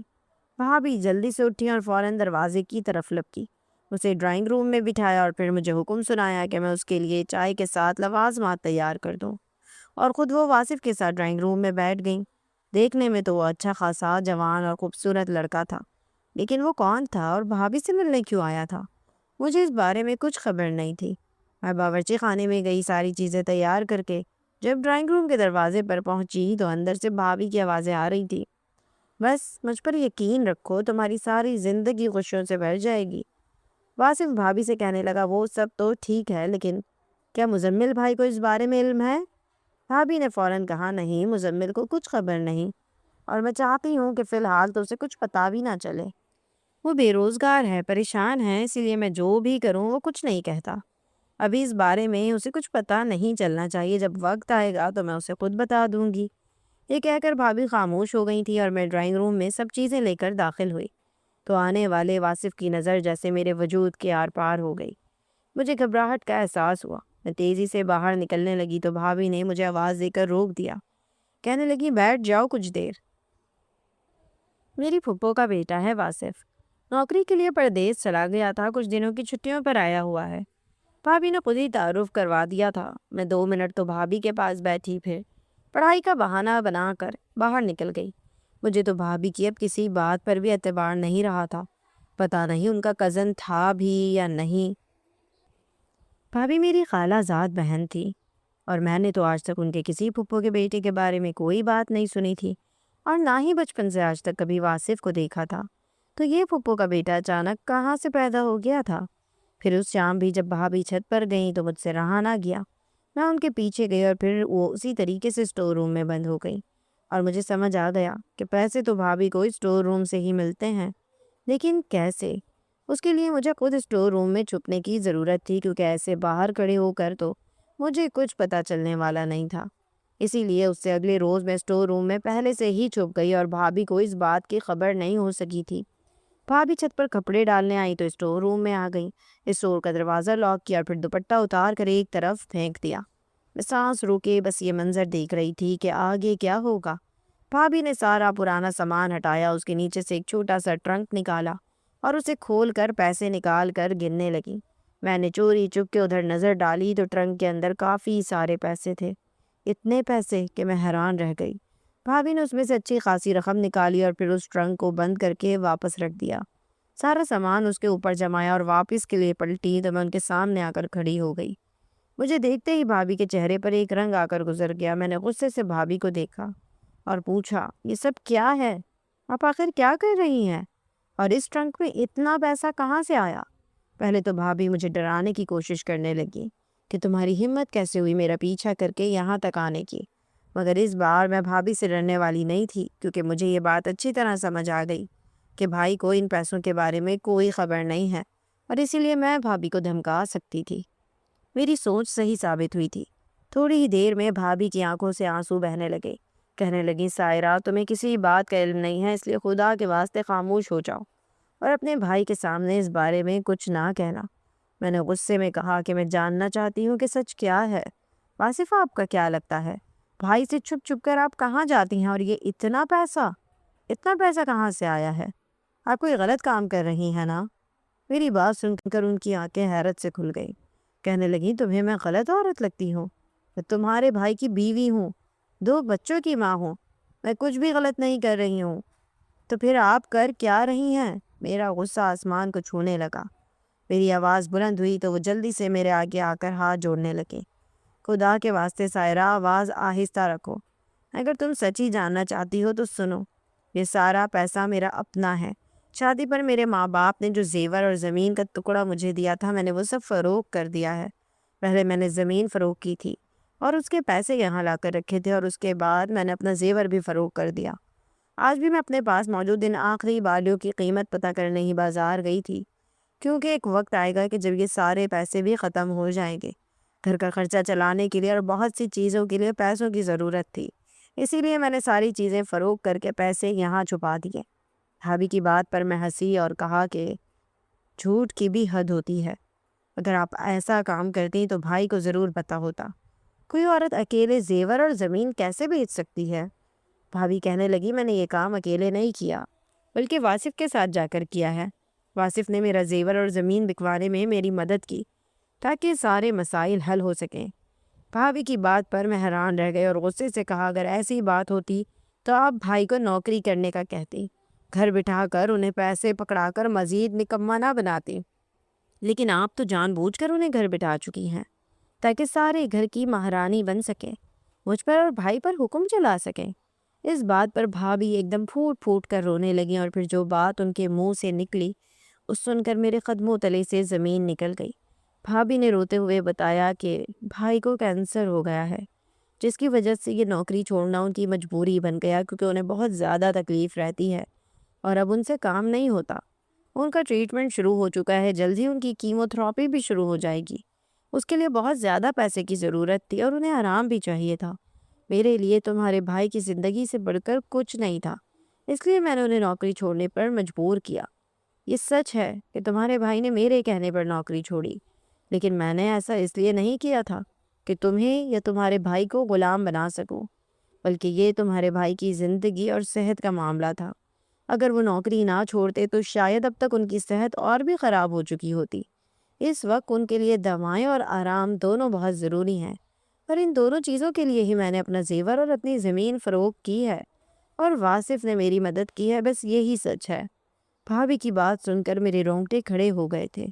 Speaker 1: بھابھی جلدی سے اٹھی اور فوراً دروازے کی طرف لپکی، اسے ڈرائنگ روم میں بٹھایا اور پھر مجھے حکم سنایا کہ میں اس کے لیے چائے کے ساتھ لوازمات تیار کر دوں، اور خود وہ واصف کے ساتھ ڈرائنگ روم میں بیٹھ گئیں۔ دیکھنے میں تو وہ اچھا خاصا جوان اور خوبصورت لڑکا تھا، لیکن وہ کون تھا اور بھابھی سے ملنے کیوں آیا تھا؟ مجھے اس بارے میں کچھ خبر نہیں تھی۔ میں باورچی خانے میں گئی ساری چیزیں تیار کر کے، جب ڈرائنگ روم کے دروازے پر پہنچی تو اندر سے بھابھی کی آوازیں آ رہی تھی، بس مجھ پر یقین رکھو تمہاری ساری زندگی خوشیوں سے بھر جائے گی۔ واصف بھابھی سے کہنے لگا وہ سب تو ٹھیک ہے، لیکن کیا مزمل بھائی کو اس بارے میں علم ہے؟ بھابھی نے فوراً کہا نہیں، مزمل کو کچھ خبر نہیں، اور میں چاہتی ہوں کہ فی الحال تو اسے کچھ پتہ بھی نہ چلے۔ وہ بے روزگار ہے، پریشان ہے، اسی لیے میں جو بھی کروں وہ کچھ نہیں کہتا۔ ابھی اس بارے میں اسے کچھ پتہ نہیں چلنا چاہیے، جب وقت آئے گا تو میں اسے خود بتا دوں گی۔ یہ کہہ کر بھابھی خاموش ہو گئی تھی اور میں ڈرائنگ روم میں سب چیزیں لے کر داخل ہوئی تو آنے والے واصف کی نظر جیسے میرے وجود کے آر پار ہو گئی۔ مجھے گھبراہٹ کا احساس ہوا، میں تیزی سے باہر نکلنے لگی تو بھابھی نے مجھے آواز دے کر روک دیا، کہنے لگی بیٹھ جاؤ کچھ دیر۔ میری پھپھو کا بیٹا ہے واصف، نوکری کے لیے پردیس چلا گیا تھا، کچھ دنوں کی چھٹیوں پر آیا ہوا ہے۔ بھابھی نے خود ہی تعارف کروا دیا تھا۔ میں 2 منٹ تو بھابھی کے پاس بیٹھی، پھر پڑھائی کا بہانہ بنا کر باہر نکل گئی۔ مجھے تو بھابھی کی اب کسی بات پر بھی اعتبار نہیں رہا تھا، پتہ نہیں ان کا کزن تھا بھی یا نہیں۔ بھابھی میری خالہ زاد بہن تھی، اور میں نے تو آج تک ان کے کسی پھپھو کے بیٹے کے بارے میں کوئی بات نہیں سنی تھی، اور نہ ہی بچپن سے آج تک کبھی واصف کو دیکھا تھا۔ تو یہ پھپھو کا بیٹا اچانک کہاں سے پیدا ہو گیا تھا؟ پھر اس شام بھی جب بھابھی چھت پر گئیں تو مجھ سے رہا نہ گیا۔ میں ان کے پیچھے گئی اور پھر وہ اسی طریقے سے اسٹور روم میں بند ہو گئی، اور مجھے سمجھ آ گیا کہ پیسے تو بھابھی کو اسٹور روم سے ہی ملتے ہیں، لیکن کیسے؟ اس کے لیے مجھے خود اسٹور روم میں چھپنے کی ضرورت تھی، کیونکہ ایسے باہر کھڑے ہو کر تو مجھے کچھ پتہ چلنے والا نہیں تھا۔ اسی لیے اس سے اگلے روز میں اسٹور روم میں پہلے سے ہی چھپ گئی اور بھابھی کو اس بات کی خبر نہیں ہو سکی تھی۔ بھابھی چھت پر کپڑے ڈالنے آئی تو اسٹور روم میں آ گئی، اسٹور کا دروازہ لاک کیا اور پھر دوپٹہ اتار کر ایک طرف پھینک دیا۔ میں سانس روکے بس یہ منظر دیکھ رہی تھی کہ آگے کیا ہوگا۔ بھابھی نے سارا پرانا سامان ہٹایا، اس کے نیچے سے ایک چھوٹا سا ٹرنک نکالا اور اسے کھول کر پیسے نکال کر گننے لگی۔ میں نے چوری چپ کے ادھر نظر ڈالی تو ٹرنک کے اندر کافی سارے پیسے تھے، اتنے پیسے کہ میں حیران رہ گئی۔ بھابھی نے اس میں سے اچھی خاصی رقم نکالی اور پھر اس ٹرنک کو بند کر کے واپس رکھ دیا۔ سارا سامان اس کے اوپر جمایا اور واپس کے لیے پلٹی تو میں ان کے سامنے آ کر کھڑی ہو گئی۔ مجھے دیکھتے ہی بھابھی کے چہرے پر ایک رنگ آ کر گزر گیا۔ میں نے غصے سے بھابھی کو دیکھا اور پوچھا یہ سب کیا ہے؟ آپ آخر کیا کر رہی ہیں؟ اور اس ٹرنک میں اتنا پیسہ کہاں سے آیا؟ پہلے تو بھابھی مجھے ڈرانے کی کوشش کرنے لگی کہ تمہاری ہمت کیسے ہوئی میرا پیچھا کر کے یہاں تک آنے کی، مگر اس بار میں بھابھی سے ڈرنے والی نہیں تھی، کیونکہ مجھے یہ بات اچھی طرح سمجھ آ گئی کہ بھائی کو ان پیسوں کے بارے میں کوئی خبر نہیں ہے، اور اسی لیے میں بھابھی کو دھمکا سکتی تھی۔ میری سوچ صحیح ثابت ہوئی تھی۔ تھوڑی ہی دیر میں بھابھی کی آنکھوں سے آنسو بہنے لگے، کہنے لگی سائرہ تمہیں کسی بات کا علم نہیں ہے، اس لیے خدا کے واسطے خاموش ہو جاؤ اور اپنے بھائی کے سامنے اس بارے میں کچھ نہ کہنا۔ میں نے غصے میں کہا کہ میں جاننا چاہتی ہوں کہ سچ کیا ہے۔ واصف آپ کا کیا لگتا ہے بھائی سے چھپ چھپ کر آپ کہاں جاتی ہیں، اور یہ اتنا پیسہ کہاں سے آیا ہے؟ آپ کوئی غلط کام کر رہی ہیں نا؟ میری بات سن کر ان کی آنکھیں حیرت سے کھل گئی، کہنے لگی تمہیں میں غلط عورت لگتی ہوں؟ میں تمہارے بھائی کی بیوی ہوں، 2 بچوں کی ماں ہوں، میں کچھ بھی غلط نہیں کر رہی ہوں، تو پھر آپ کر کیا رہی ہیں؟ میرا غصہ آسمان کو چھونے لگا۔ میری آواز بلند ہوئی تو وہ جلدی سے میرے آگے آ کر ہاتھ جوڑنے لگے۔ خدا کے واسطے سائرہ آواز آہستہ رکھو، اگر تم سچ ہی جاننا چاہتی ہو تو سنو، یہ سارا پیسہ میرا اپنا ہے۔ شادی پر میرے ماں باپ نے جو زیور اور زمین کا ٹکڑا مجھے دیا تھا میں نے وہ سب فروخت کر دیا ہے۔ پہلے میں نے زمین فروخت کی تھی اور اس کے پیسے یہاں لا کر رکھے تھے، اور اس کے بعد میں نے اپنا زیور بھی فروخت کر دیا۔ آج بھی میں اپنے پاس موجود ان آخری بالیوں کی قیمت پتہ کرنے ہی بازار گئی تھی، کیونکہ ایک وقت آئے گا کہ جب یہ سارے پیسے بھی ختم ہو جائیں گے۔ گھر کا خرچہ چلانے کے لیے اور بہت سی چیزوں کے لیے پیسوں کی ضرورت تھی۔ اسی لیے میں نے ساری چیزیں فروخت کر کے پیسے یہاں چھپا دیے۔ بھابھی کی بات پر میں ہنسی اور کہا کہ جھوٹ کی بھی حد ہوتی ہے، اگر آپ ایسا کام کرتی تو بھائی کو ضرور پتہ ہوتا۔ کوئی عورت اکیلے زیور اور زمین کیسے بیچ سکتی ہے؟ بھابھی کہنے لگی میں نے یہ کام اکیلے نہیں کیا بلکہ واصف کے ساتھ جا کر کیا ہے۔ واصف نے میرا زیور اور زمین بکوانے میں میری مدد کی تاکہ سارے مسائل حل ہو سکیں۔ بھابھی کی بات پر میں حیران رہ گئے اور غصے سے کہا اگر ایسی بات ہوتی تو آپ بھائی کو نوکری کرنے کا کہتی، گھر بٹھا کر انہیں پیسے پکڑا کر مزید نکما نہ بناتی، لیکن آپ تو جان بوجھ کر انہیں گھر بٹھا چکی ہیں تاکہ سارے گھر کی مہارانی بن سکیں، مجھ پر اور بھائی پر حکم چلا سکیں۔ اس بات پر بھابھی ایک دم پھوٹ پھوٹ کر رونے لگیں اور پھر جو بات ان کے منہ سے نکلی اس سن کر میرے قدموں تلے سے زمین نکل گئی۔ بھابھی نے روتے ہوئے بتایا کہ بھائی کو کینسر ہو گیا ہے، جس کی وجہ سے یہ نوکری چھوڑنا ان کی مجبوری بن گیا کیونکہ انہیں بہت زیادہ تکلیف رہتی ہے اور اب ان سے کام نہیں ہوتا۔ ان کا ٹریٹمنٹ شروع ہو چکا ہے، جلد ہی ان کی کیمو تھراپی بھی شروع ہو جائے گی۔ اس کے لیے بہت زیادہ پیسے کی ضرورت تھی اور انہیں آرام بھی چاہیے تھا۔ میرے لیے تمہارے بھائی کی زندگی سے بڑھ کر کچھ نہیں تھا، اس لیے میں نے انہیں نوکری چھوڑنے پر مجبور کیا۔ یہ سچ ہے کہ تمہارے بھائی نے میرے کہنے پر نوکری چھوڑی، لیکن میں نے ایسا اس لیے نہیں کیا تھا کہ تمہیں یا تمہارے بھائی کو غلام بنا سکوں، بلکہ یہ تمہارے بھائی کی زندگی اور صحت کا معاملہ تھا۔ اگر وہ نوکری نہ چھوڑتے تو شاید اب تک ان کی صحت اور بھی خراب ہو چکی ہوتی۔ اس وقت ان کے لیے دوائیں اور آرام دونوں بہت ضروری ہیں، اور ان دونوں چیزوں کے لیے ہی میں نے اپنا زیور اور اپنی زمین فروخت کی ہے اور واصف نے میری مدد کی ہے، بس یہی سچ ہے۔ بھابھی کی بات سن کر میرے رونگٹے کھڑے ہو گئے تھے۔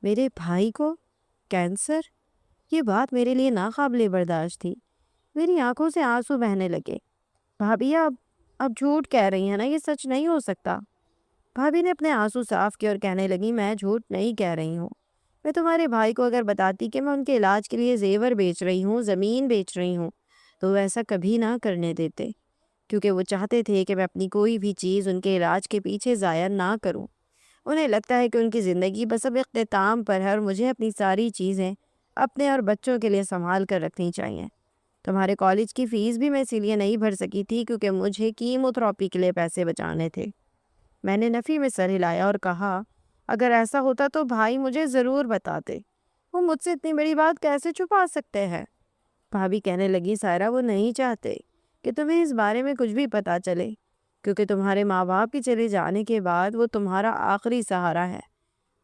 Speaker 1: میرے بھائی کو کینسر؟ یہ بات میرے لیے ناقابل برداشت تھی۔ میری آنکھوں سے آنسو بہنے لگے۔ بھابھی اب جھوٹ کہہ رہی ہیں نا، یہ سچ نہیں ہو سکتا۔ بھابھی نے اپنے آنسو صاف کیے اور کہنے لگی میں جھوٹ نہیں کہہ رہی ہوں۔ میں تمہارے بھائی کو اگر بتاتی کہ میں ان کے علاج کے لیے زیور بیچ رہی ہوں، زمین بیچ رہی ہوں، تو وہ ایسا کبھی نہ کرنے دیتے، کیونکہ وہ چاہتے تھے کہ میں اپنی کوئی بھی چیز ان کے علاج کے پیچھے ضائع نہ کروں۔ انہیں لگتا ہے کہ ان کی زندگی بس اب اختتام پر ہے اور مجھے اپنی ساری چیزیں اپنے اور بچوں کے لیے سنبھال کر رکھنی چاہیے۔ تمہارے کالج کی فیس بھی میں اسی لیے نہیں بھر سکی تھی کیونکہ مجھے کیمو تھراپی کے لیے پیسے بچانے تھے۔ میں نے نفی میں سر ہلایا اور کہا اگر ایسا ہوتا تو بھائی مجھے ضرور بتاتے، وہ مجھ سے اتنی بڑی بات کیسے چھپا سکتے ہیں؟ بھابھی کہنے لگی سائرہ وہ نہیں چاہتے کہ تمہیں اس بارے میں کچھ بھی پتہ چلے، کیونکہ تمہارے ماں باپ کے چلے جانے کے بعد وہ تمہارا آخری سہارا ہے۔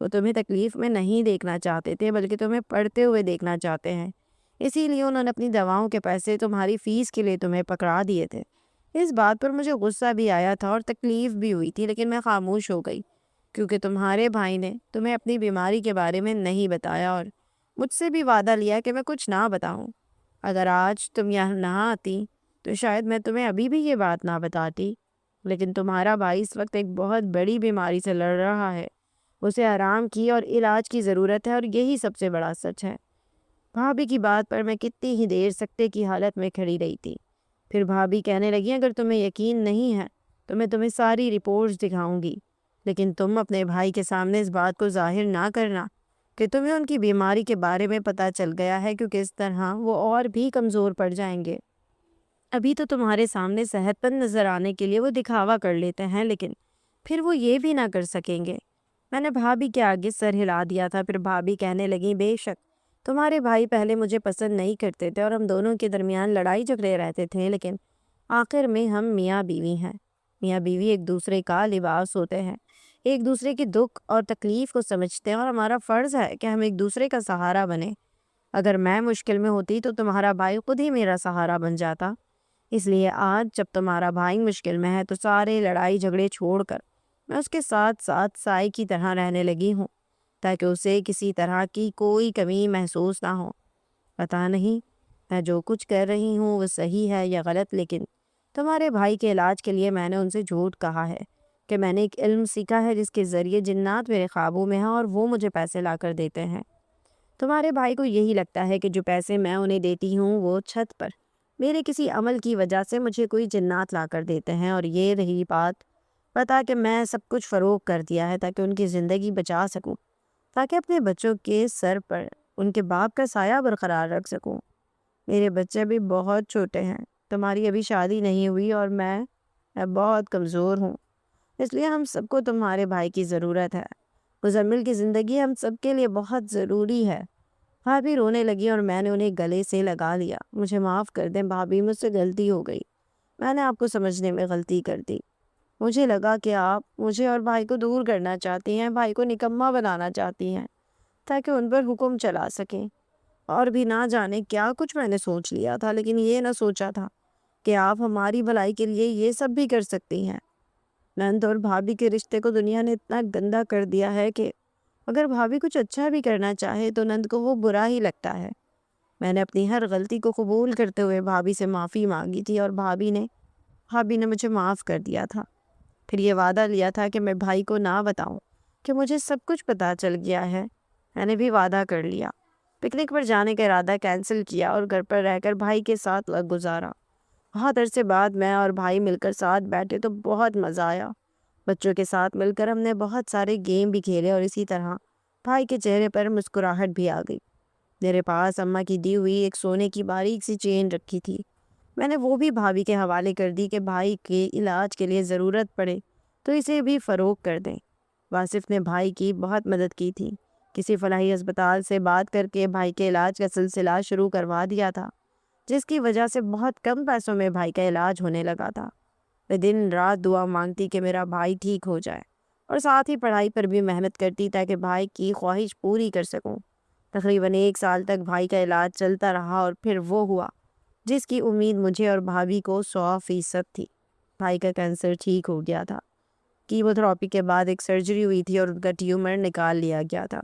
Speaker 1: وہ تمہیں تکلیف میں نہیں دیکھنا چاہتے تھے بلکہ تمہیں پڑھتے ہوئے دیکھنا چاہتے ہیں، اسی لیے انہوں نے اپنی دواؤں کے پیسے تمہاری فیس کے لیے تمہیں پکڑا دیے تھے۔ اس بات پر مجھے غصہ بھی آیا تھا اور تکلیف بھی ہوئی تھی، لیکن میں خاموش ہو گئی کیونکہ تمہارے بھائی نے تمہیں اپنی بیماری کے بارے میں نہیں بتایا اور مجھ سے بھی وعدہ لیا کہ میں کچھ نہ بتاؤں۔ اگر آج تم یہاں نہ آتی تو شاید میں تمہیں ابھی بھی یہ بات نہ بتاتی، لیکن تمہارا بھائی اس وقت ایک بہت بڑی بیماری سے لڑ رہا ہے، اسے آرام کی اور علاج کی ضرورت ہے، اور یہی سب سے بڑا سچ ہے۔ بھابھی کی بات پر میں کتنی ہی دیر سکتے کی حالت میں کھڑی رہی تھی۔ پھر بھابھی کہنے لگی اگر تمہیں یقین نہیں ہے تو میں تمہیں ساری رپورٹس دکھاؤں گی، لیکن تم اپنے بھائی کے سامنے اس بات کو ظاہر نہ کرنا کہ تمہیں ان کی بیماری کے بارے میں پتہ چل گیا ہے، کیونکہ اس طرح وہ اور بھی کمزور پڑ جائیں گے۔ ابھی تو تمہارے سامنے صحت مند نظر آنے کے لیے وہ دکھاوا کر لیتے ہیں، لیکن پھر وہ یہ بھی نہ کر سکیں گے۔ میں نے بھابھی کے آگے سر ہلا دیا تھا۔ پھر بھابھی کہنے لگیں بے شک تمہارے بھائی پہلے مجھے پسند نہیں کرتے تھے اور ہم دونوں کے درمیان لڑائی جھگڑے رہتے تھے، لیکن آخر میں ہم میاں بیوی ہیں۔ میاں بیوی ایک دوسرے کا لباس ہوتے ہیں، ایک دوسرے کی دکھ اور تکلیف کو سمجھتے ہیں، اور ہمارا فرض ہے کہ ہم ایک دوسرے کا سہارا بنیں۔ اگر میں مشکل میں ہوتی تو تمہارا بھائی خود ہی میرا سہارا بن جاتا، اس لیے آج جب تمہارا بھائی مشکل میں ہے تو سارے لڑائی جھگڑے چھوڑ کر میں اس کے ساتھ ساتھ سائے کی طرح رہنے لگی ہوں تاکہ اسے کسی طرح کی کوئی کمی محسوس نہ ہو۔ پتہ نہیں میں جو کچھ کر رہی ہوں وہ صحیح ہے یا غلط، لیکن تمہارے بھائی کے علاج کے لیے میں نے ان سے جھوٹ کہا ہے کہ میں نے ایک علم سیکھا ہے جس کے ذریعے جنات میرے خوابوں میں ہیں اور وہ مجھے پیسے لا کر دیتے ہیں۔ تمہارے بھائی کو یہی لگتا ہے کہ جو پیسے میں انہیں دیتی ہوں وہ چھت پر میرے کسی عمل کی وجہ سے مجھے کوئی جنات لا کر دیتے ہیں، اور یہ رہی بات پتا کہ میں سب کچھ فروغ کر دیا ہے تاکہ ان کی زندگی بچا سکوں، تاکہ اپنے بچوں کے سر پر ان کے باپ کا سایہ برقرار رکھ سکوں۔ میرے بچے بھی بہت چھوٹے ہیں، تمہاری ابھی شادی نہیں ہوئی اور میں بہت کمزور ہوں، اس لیے ہم سب کو تمہارے بھائی کی ضرورت ہے۔ مزمل کی زندگی ہم سب کے لیے بہت ضروری ہے۔ بھابھی رونے لگی اور میں نے انہیں گلے سے لگا لیا۔ مجھے معاف کر دیں بھابھی، مجھ سے غلطی ہو گئی، میں نے آپ کو سمجھنے میں غلطی کر دی۔ مجھے لگا کہ آپ مجھے اور بھائی کو دور کرنا چاہتی ہیں، بھائی کو نکما بنانا چاہتی ہیں تاکہ ان پر حکم چلا سکیں، اور بھی نہ جانے کیا کچھ میں نے سوچ لیا تھا، لیکن یہ نہ سوچا تھا کہ آپ ہماری بھلائی کے لیے یہ سب بھی کر سکتی ہیں۔ نند اور بھابھی کے رشتے کو دنیا نے اتنا گندا کر دیا ہے کہ اگر بھابھی کچھ اچھا بھی کرنا چاہے تو نند کو وہ برا ہی لگتا ہے۔ میں نے اپنی ہر غلطی کو قبول کرتے ہوئے بھابھی سے معافی مانگی تھی اور بھابھی نے مجھے معاف کر دیا تھا۔ پھر یہ وعدہ لیا تھا کہ میں بھائی کو نہ بتاؤں کہ مجھے سب کچھ پتہ چل گیا ہے۔ میں نے بھی وعدہ کر لیا۔ پکنک پر جانے کا ارادہ کینسل کیا اور گھر پر رہ کر بھائی کے ساتھ وقت گزارا۔ بہت عرصے بعد میں اور بھائی مل کر ساتھ بیٹھے تو بہت مزہ آیا۔ بچوں کے ساتھ مل کر ہم نے بہت سارے گیم بھی کھیلے اور اسی طرح بھائی کے چہرے پر مسکراہٹ بھی آ گئی۔ میرے پاس اماں کی دی ہوئی ایک سونے کی باریک سی چین رکھی تھی، میں نے وہ بھی بھابھی کے حوالے کر دی کہ بھائی کے علاج کے لیے ضرورت پڑے تو اسے بھی فروخت کر دیں۔ واصف نے بھائی کی بہت مدد کی تھی، کسی فلاحی اسپتال سے بات کر کے بھائی کے علاج کا سلسلہ شروع کروا دیا تھا، جس کی وجہ سے بہت کم پیسوں میں بھائی کا علاج ہونے لگا تھا۔ میں دن رات دعا مانگتی کہ میرا بھائی ٹھیک ہو جائے اور ساتھ ہی پڑھائی پر بھی محنت کرتی تاکہ بھائی کی خواہش پوری کر سکوں۔ تقریباً 1 سال تک بھائی کا علاج چلتا رہا اور پھر وہ ہوا جس کی امید مجھے اور بھابھی کو 100% تھی۔ بھائی کا کینسر ٹھیک ہو گیا تھا۔ کیمو تھراپی کے بعد ایک سرجری ہوئی تھی اور ان کا ٹیومر نکال لیا گیا تھا۔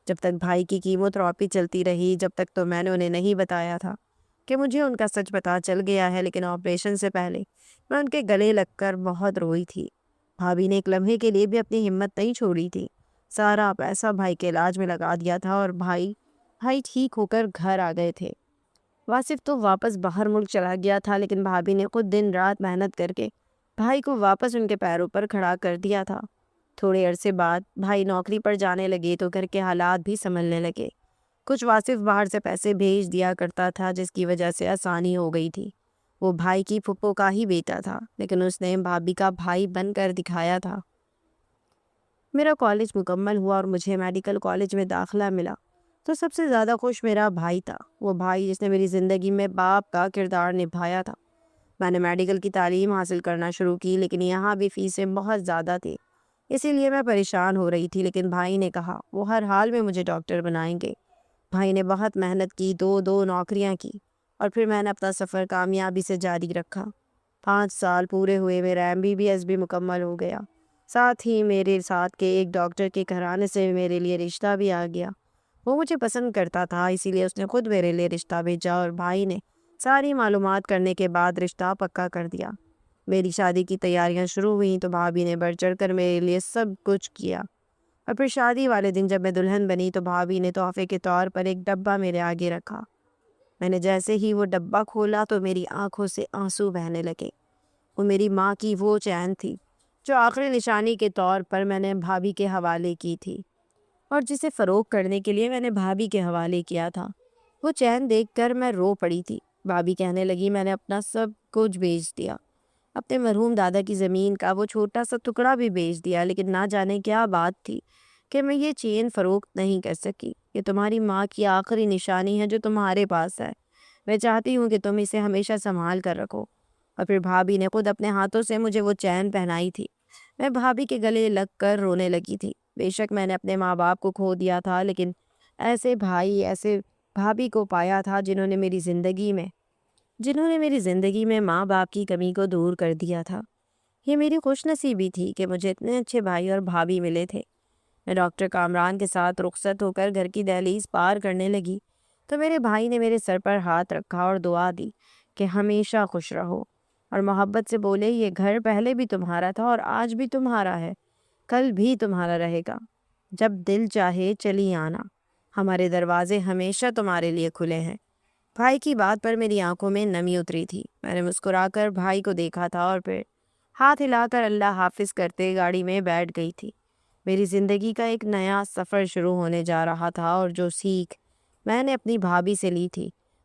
Speaker 1: جب تک بھائی کی کیمو تھراپی چلتی رہی جب تک تو میں نے انہیں نہیں بتایا تھا کہ مجھے ان کا سچ پتہ چل گیا ہے، لیکن آپریشن سے پہلے میں ان کے گلے لگ کر بہت روئی تھی۔ بھابھی نے ایک لمحے کے لیے بھی اپنی ہمت نہیں چھوڑی تھی، سارا پیسہ بھائی کے علاج میں لگا دیا تھا اور بھائی ٹھیک ہو کر گھر آ گئے تھے۔ واصف تو واپس باہر ملک چلا گیا تھا، لیکن بھابھی نے خود دن رات محنت کر کے بھائی کو واپس ان کے پیروں پر کھڑا کر دیا تھا۔ تھوڑے عرصے بعد بھائی نوکری پر جانے لگے تو گھر کے حالات بھی سنبھلنے لگے۔ کچھ واصف باہر سے پیسے بھیج دیا کرتا تھا جس کی وجہ سے آسانی ہو گئی تھی۔ وہ بھائی کی پھپھو کا ہی بیٹا تھا، لیکن اس نے بھابھی کا بھائی بن کر دکھایا تھا۔ میرا کالج مکمل ہوا اور مجھے میڈیکل کالج میں داخلہ ملا تو سب سے زیادہ خوش میرا بھائی تھا، وہ بھائی جس نے میری زندگی میں باپ کا کردار نبھایا تھا۔ میں نے میڈیکل کی تعلیم حاصل کرنا شروع کی، لیکن یہاں بھی فیسیں بہت زیادہ تھی، اسی لیے میں پریشان ہو رہی تھی، لیکن بھائی نے کہا وہ ہر حال میں مجھے ڈاکٹر بنائیں گے۔ بھائی نے بہت محنت کی، دو نوکریاں کی اور پھر میں نے اپنا سفر کامیابی سے جاری رکھا۔ 5 سال پورے ہوئے، میرا MBBS بھی مکمل ہو گیا، ساتھ ہی میرے ساتھ کے ایک ڈاکٹر کے گھرانے سے میرے لیے رشتہ بھی آ گیا۔ وہ مجھے پسند کرتا تھا، اسی لیے اس نے خود میرے لیے رشتہ بھیجا اور بھائی نے ساری معلومات کرنے کے بعد رشتہ پکا کر دیا۔ میری شادی کی تیاریاں شروع ہوئیں تو بھابھی نے بڑھ چڑھ کر میرے لیے سب کچھ کیا، اور پھر شادی والے دن جب میں دلہن بنی تو بھابھی نے تحفے کے طور پر ایک ڈبہ میرے آگے رکھا۔ میں نے جیسے ہی وہ ڈبہ کھولا تو میری آنکھوں سے آنسو بہنے لگے۔ وہ میری ماں کی وہ چین تھی جو آخری نشانی کے طور پر میں نے بھابھی کے حوالے کی تھی اور جسے فروخت کرنے کے لیے میں نے بھابھی کے حوالے کیا تھا۔ وہ چین دیکھ کر میں رو پڑی تھی۔ بھابھی کہنے لگی میں نے اپنا سب کچھ بیچ دیا، اپنے مرحوم دادا کی زمین کا وہ چھوٹا سا ٹکڑا بھی بیچ دیا، لیکن نہ جانے کیا بات تھی کہ میں یہ چین فروخت نہیں کر سکی۔ یہ تمہاری ماں کی آخری نشانی ہے جو تمہارے پاس ہے، میں چاہتی ہوں کہ تم اسے ہمیشہ سنبھال کر رکھو۔ اور پھر بھابھی نے خود اپنے ہاتھوں سے مجھے وہ چین پہنائی تھی۔ میں بھابھی کے گلے لگ کر رونے لگی تھی۔ بے شک میں نے اپنے ماں باپ کو کھو دیا تھا، لیکن ایسے بھابھی کو پایا تھا جنہوں نے میری زندگی میں ماں باپ کی کمی کو دور کر دیا تھا۔ یہ میری خوش نصیبی تھی کہ مجھے اتنے اچھے بھائی اور بھابھی ملے تھے۔ میں ڈاکٹر کامران کے ساتھ رخصت ہو کر گھر کی دہلیز پار کرنے لگی تو میرے بھائی نے میرے سر پر ہاتھ رکھا اور دعا دی کہ ہمیشہ خوش رہو، اور محبت سے بولے یہ گھر پہلے بھی تمہارا تھا اور آج بھی تمہارا ہے، کل بھی تمہارا رہے گا، جب دل چاہے چلی آنا، ہمارے دروازے ہمیشہ تمہارے لیے کھلے ہیں۔ بھائی کی بات پر میری آنکھوں میں نمی اتری تھی۔ میں نے مسکرا کر بھائی کو دیکھا تھا اور پھر ہاتھ ہلا کر اللہ حافظ کرتے گاڑی میں بیٹھ گئی تھی۔ میری زندگی کا ایک نیا سفر شروع ہونے جا رہا تھا اور جو سیکھ میں نے اپنی بھابھی سے لی تھی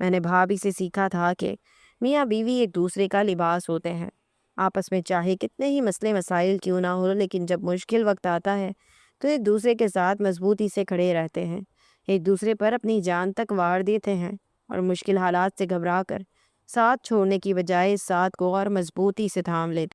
Speaker 1: میں نے بھابھی سے سیکھا تھا کہ میاں بیوی ایک دوسرے کا لباس ہوتے ہیں۔ آپس میں چاہے کتنے ہی مسئلے مسائل کیوں نہ ہو، لیکن جب مشکل وقت آتا ہے تو ایک دوسرے کے ساتھ مضبوطی سے کھڑے رہتے ہیں، ایک دوسرے پر اپنی جان تک وار دیتے ہیں، اور مشکل حالات سے گھبرا کر ساتھ چھوڑنے کی بجائے اس ساتھ کو اور مضبوطی سے تھام لیتے